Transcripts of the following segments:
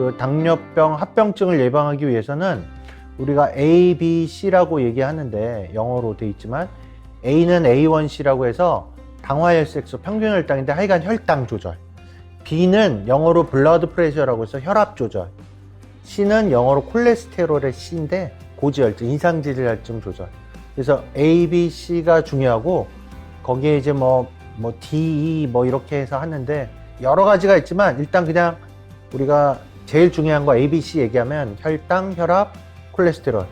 그 당뇨병 합병증을 예방하기 위해서는 우리가 A, B, C라고 얘기하는데 영어로 돼 있지만 A는 A1C라고 해서 당화혈색소 평균 혈당인데 하여간 혈당 조절, B는 영어로 블러드 프레셔라고 해서 혈압 조절, C는 영어로 콜레스테롤의 C인데 고지혈증, 이상지질혈증 조절. 그래서 A, B, C가 중요하고 거기에 이제 뭐 D, E 이렇게 해서 하는데 여러 가지가 있지만 일단 그냥 우리가 제일 중요한 거 A, B, C 얘기하면 혈당, 혈압, 콜레스테롤,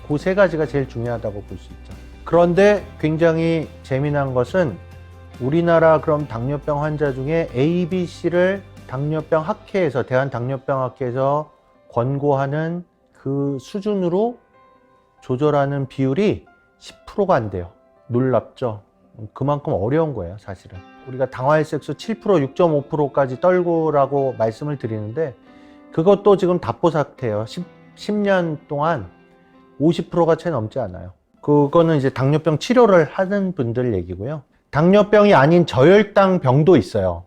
그 세 가지가 제일 중요하다고 볼 수 있죠. 그런데 굉장히 재미난 것은 우리나라 그럼 당뇨병 환자 중에 A, B, C를 당뇨병 학회에서 대한당뇨병 학회에서 권고하는 그 수준으로 조절하는 비율이 10%가 안 돼요. 놀랍죠? 그만큼 어려운 거예요, 사실은. 우리가 당화혈색소 7%, 6.5%까지 떨고라고 말씀을 드리는데 그것도 지금 답보 상태예요. 10년 동안 50%가 채 넘지 않아요. 그거는 이제 당뇨병 치료를 하는 분들 얘기고요. 당뇨병이 아닌 저혈당 병도 있어요.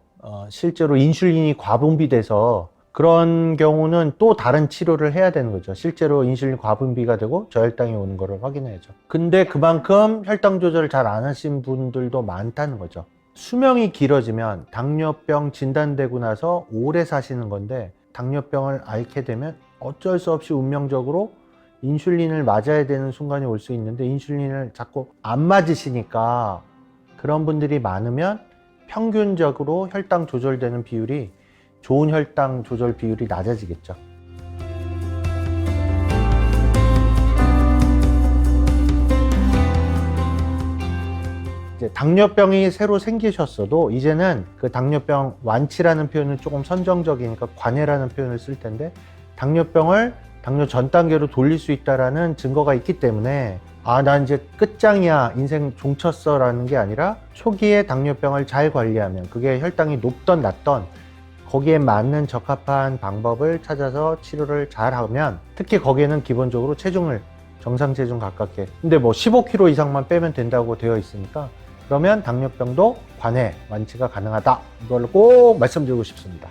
실제로 인슐린이 과분비돼서 그런 경우는 또 다른 치료를 해야 되는 거죠. 실제로 인슐린 과분비가 되고 저혈당이 오는 거를 확인해야죠. 근데 그만큼 혈당 조절을 잘 안 하신 분들도 많다는 거죠. 수명이 길어지면 당뇨병 진단되고 나서 오래 사시는 건데 당뇨병을 앓게 되면 어쩔 수 없이 운명적으로 인슐린을 맞아야 되는 순간이 올 수 있는데 인슐린을 자꾸 안 맞으시니까 그런 분들이 많으면 평균적으로 혈당 조절되는 비율이 좋은 혈당 조절 비율이 낮아지겠죠. 이제 당뇨병이 새로 생기셨어도 이제는 그 당뇨병 완치라는 표현은 조금 선정적이니까 관해라는 표현을 쓸 텐데 당뇨병을 당뇨 전 단계로 돌릴 수 있다라는 증거가 있기 때문에 난 이제 끝장이야, 인생 종쳤어 라는 게 아니라 초기에 당뇨병을 잘 관리하면 그게 혈당이 높던 낮던 거기에 맞는 적합한 방법을 찾아서 치료를 잘 하면 특히 거기에는 기본적으로 체중을 정상 체중 가깝게 근데 뭐 15kg 이상만 빼면 된다고 되어 있으니까 그러면 당뇨병도 관해 완치가 가능하다. 이걸 꼭 말씀드리고 싶습니다.